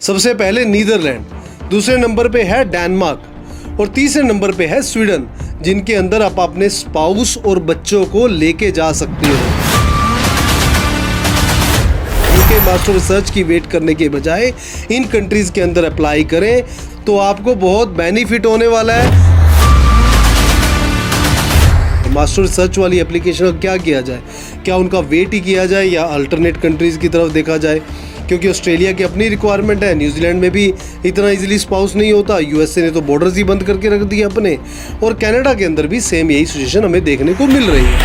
सबसे पहले नीदरलैंड, दूसरे नंबर पे है डेनमार्क और तीसरे नंबर पे है स्वीडन, जिनके अंदर आप अपने स्पाउस और बच्चों को लेके जा सकते हो। यूके मास्टर रिसर्च की वेट करने के बजाय इन कंट्रीज के अंदर अप्लाई करें तो आपको बहुत बेनिफिट होने वाला है। मास्टर रिसर्च वाली एप्लीकेशन का क्या किया जाए, क्या उनका वेट ही किया जाए या अल्टरनेट कंट्रीज़ की तरफ देखा जाए, क्योंकि ऑस्ट्रेलिया की अपनी रिक्वायरमेंट है। न्यूजीलैंड में भी इतना इजीली स्पाउस नहीं होता, यूएसए ने तो बॉर्डर्स ही बंद करके रख दिए अपने, और कनाडा के अंदर भी सेम यही सिचुएशन हमें देखने को मिल रही है।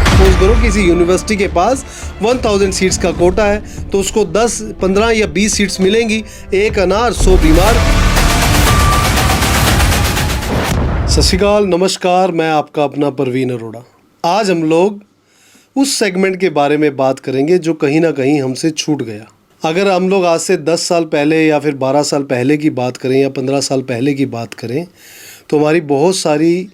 सपोज करो किसी यूनिवर्सिटी के पास 1000 सीट्स का कोटा है तो उसको 10, 15 या 20 सीट्स मिलेंगी। एक अनार 100 बीमार। सत श्री अकाल, नमस्कार, मैं आपका अपना परवीन अरोड़ा। आज हम लोग उस सेगमेंट के बारे में बात करेंगे जो कहीं ना कहीं हमसे छूट गया। अगर हम लोग आज से 10 साल पहले या फिर 12 साल पहले की बात करें या 15 साल पहले की बात करें तो हमारी बहुत सारी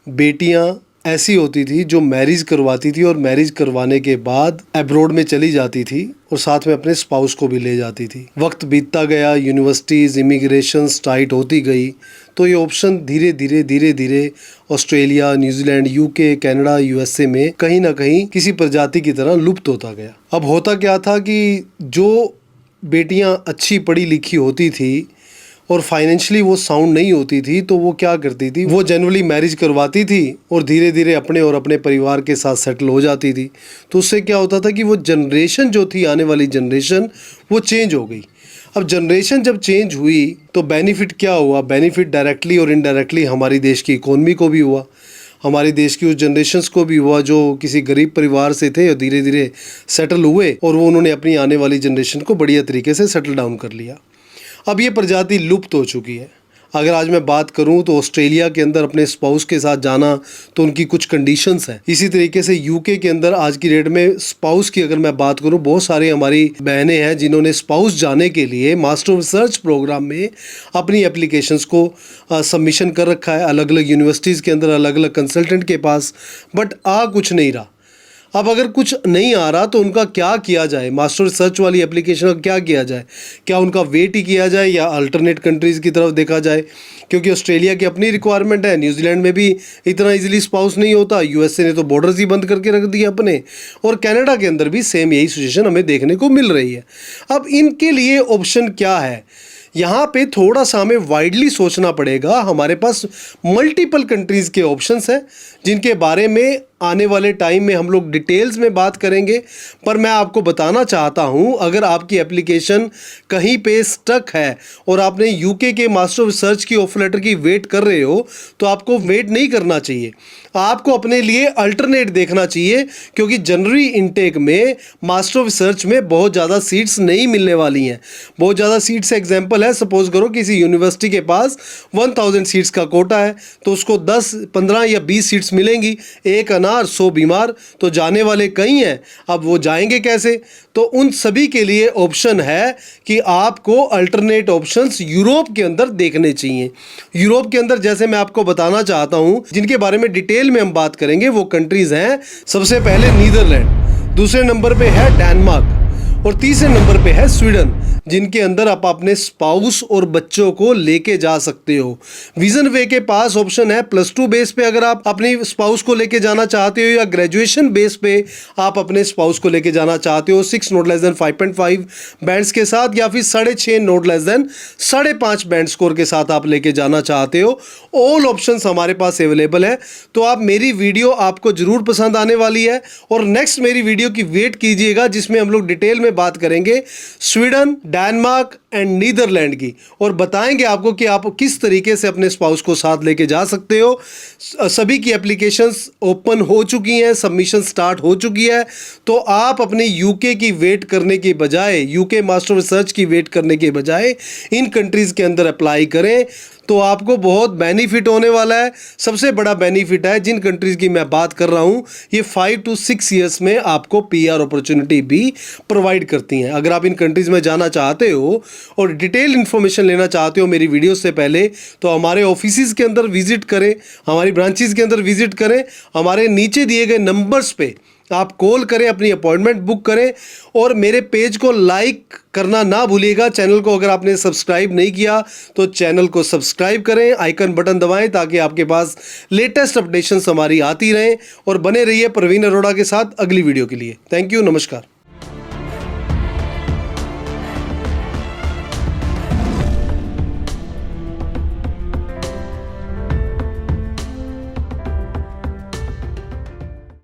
बेटियां ऐसी होती थी जो मैरिज करवाती थी और मैरिज करवाने के बाद अब्रॉड में चली जाती थी और साथ में अपने स्पाउस को भी ले जाती थी। वक्त बीतता गया, यूनिवर्सिटीज़, इमिग्रेशन टाइट होती गई, तो ये ऑप्शन धीरे धीरे Australia, New Zealand, UK, Canada, USA में कहीं ना कहीं किसी प्रजाति की तरह लुप्त होता गया। अब होता क्या था कि जो बेटियां अच्छी पढ़ी लिखी होती थी और फाइनेंशियली वो साउंड नहीं होती थी तो वो क्या करती थी, वो जनरली मैरिज करवाती थी और धीरे धीरे अपने और अपने परिवार के साथ सेटल हो जाती थी। तो उससे क्या होता था कि वो जनरेशन जो थी, आने वाली जनरेशन, वो चेंज हो गई। अब जनरेशन जब चेंज हुई तो बेनिफिट क्या हुआ? बेनिफिट डायरेक्टली और इनडायरेक्टली हमारी देश की इकोनॉमी को भी हुआ, हमारी देश की उस जनरेशन्स को भी हुआ जो किसी गरीब परिवार से थे और धीरे धीरे सेटल हुए और वो उन्होंने अपनी आने वाली जनरेशन को बढ़िया तरीके से सेटल डाउन कर लिया। अब ये प्रजाति लुप्त हो चुकी है। अगर आज मैं बात करूं तो ऑस्ट्रेलिया के अंदर अपने स्पाउस के साथ जाना तो उनकी कुछ कंडीशंस हैं। इसी तरीके से यूके के अंदर आज की डेट में स्पाउस की अगर मैं बात करूं, बहुत सारी हमारी बहनें हैं जिन्होंने स्पाउस जाने के लिए मास्टर रिसर्च प्रोग्राम में अपनी एप्लीकेशंस को सबमिशन कर रखा है अलग अलग यूनिवर्सिटीज़ के अंदर, अलग अलग कंसल्टेंट के पास, बट कुछ नहीं रहा। अब अगर कुछ नहीं आ रहा तो उनका क्या किया जाए? मास्टर रिसर्च वाली एप्लीकेशन का क्या किया जाए? क्या उनका वेट ही किया जाए या अल्टरनेट कंट्रीज़ की तरफ देखा जाए, क्योंकि ऑस्ट्रेलिया की अपनी रिक्वायरमेंट है। न्यूजीलैंड में भी इतना इजीली स्पाउस नहीं होता, यूएसए ने तो बॉर्डर्स ही बंद करके रख दिए अपने, और कनाडा के अंदर भी सेम यही सिचुएशन हमें देखने को मिल रही है। अब इनके लिए ऑप्शन क्या है? यहाँ पे थोड़ा सा हमें वाइडली सोचना पड़ेगा। हमारे पास मल्टीपल कंट्रीज़ के ऑप्शंस हैं जिनके बारे में आने वाले टाइम में हम लोग डिटेल्स में बात करेंगे, पर मैं आपको बताना चाहता हूँ, अगर आपकी एप्लीकेशन कहीं पे स्टक है और आपने यूके के मास्टर रिसर्च की ऑफर लेटर की वेट कर रहे हो तो आपको वेट नहीं करना चाहिए। आपको अपने लिए अल्टरनेट देखना चाहिए, क्योंकि जनवरी इनटेक में मास्टर रिसर्च में बहुत ज़्यादा सीट्स नहीं मिलने वाली हैं। बहुत ज़्यादा सीट्स एग्जाम्पल है, सपोज करो किसी यूनिवर्सिटी के पास 1000 सीट्स का कोटा है तो उसको 10, 15 या 20 सीट्स मिलेंगी। एक अनार 100 बीमार, तो जाने वाले कई हैं। अब वो जाएंगे कैसे? तो उन सभी के लिए ऑप्शन है कि आपको अल्टरनेट ऑप्शंस यूरोप के अंदर देखने चाहिए। यूरोप के अंदर जैसे मैं आपको बताना चाहता हूं, जिनके बारे में डिटेल में हम बात करेंगे, वो कंट्रीज हैं। सबसे पहले नीदरलैंड, दूसरे नंबर पे है डेनमार्क और तीसरे नंबर पे है स्वीडन, जिनके अंदर आप अपने स्पाउस और बच्चों को लेके जा सकते हो। विजन वे के पास ऑप्शन है +2 बेस पे अगर आप अपनी स्पाउस को लेके जाना चाहते हो, या ग्रेजुएशन बेस पे आप अपने स्पाउस को लेके जाना चाहते हो 6 नॉट लेस देन 5.5 बैंड्स के साथ, या फिर 6.5 not less than 5.5 band score के साथ आप लेके जाना चाहते हो। ऑल ऑप्शंस हमारे पास अवेलेबल है। तो आप मेरी वीडियो आपको जरूर पसंद आने वाली है और नेक्स्ट मेरी वीडियो की वेट कीजिएगा, जिसमें हम लोग डिटेल में बात करेंगे स्वीडन, डेनमार्क एंड नीदरलैंड की, और बताएंगे आपको कि आप किस तरीके से अपने स्पाउस को साथ लेके जा सकते हो। सभी की एप्लीकेशंस ओपन हो चुकी हैं, सबमिशन स्टार्ट हो चुकी है। तो आप अपने यूके की वेट करने के बजाय, यूके मास्टर रिसर्च की वेट करने के बजाय इन कंट्रीज़ के अंदर अप्लाई करें तो आपको बहुत बेनिफिट होने वाला है। सबसे बड़ा बेनिफिट है, जिन कंट्रीज़ की मैं बात कर रहा हूँ, ये 5 to 6 ईयर्स में आपको PR अपॉर्चुनिटी भी प्रोवाइड करती हैं। अगर आप इन कंट्रीज़ में जाना चाहते हो और डिटेल इन्फॉर्मेशन लेना चाहते हो मेरी वीडियो से पहले, तो हमारे ऑफिसेज़ के अंदर विजिट करें, हमारी ब्रांचेज़ के अंदर विजिट करें। हमारे नीचे दिए गए नंबर्स पे आप कॉल करें, अपनी अपॉइंटमेंट बुक करें और मेरे पेज को लाइक करना ना भूलिएगा। चैनल को अगर आपने सब्सक्राइब नहीं किया तो चैनल को सब्सक्राइब करें, आइकन बटन दबाएं ताकि आपके पास लेटेस्ट अपडेशंस हमारी आती रहें और बने रहिए प्रवीण अरोड़ा के साथ अगली वीडियो के लिए। थैंक यू, नमस्कार।